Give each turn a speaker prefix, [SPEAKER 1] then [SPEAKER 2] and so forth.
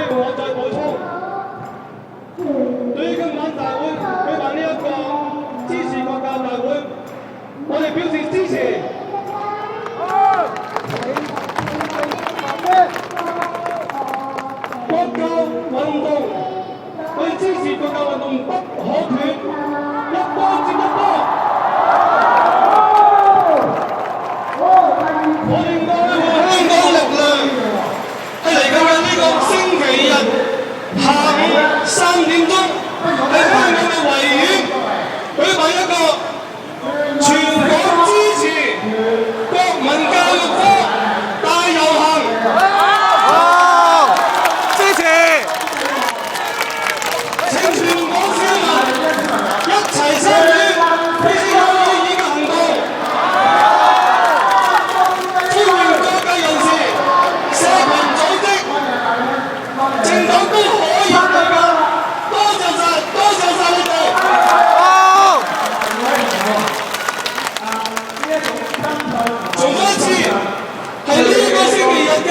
[SPEAKER 1] 我再補充，對於今晚大會舉辦呢一個支持國教大會，我哋表示支持。國教運動，我哋支持國教運動不可斷，一波接一波。我哋愛護香港力量係嚟緊嘅呢個星期日下午3點鐘喺香港嘅維園舉辦一個全港支持國民教育科大遊行。支持！請全港市民一齊參與呢次有意義嘅行動。歡迎各界人士、社群組織、政黨都可以嚟㗎。多謝晒你哋。重複一次，係呢個星期日嘅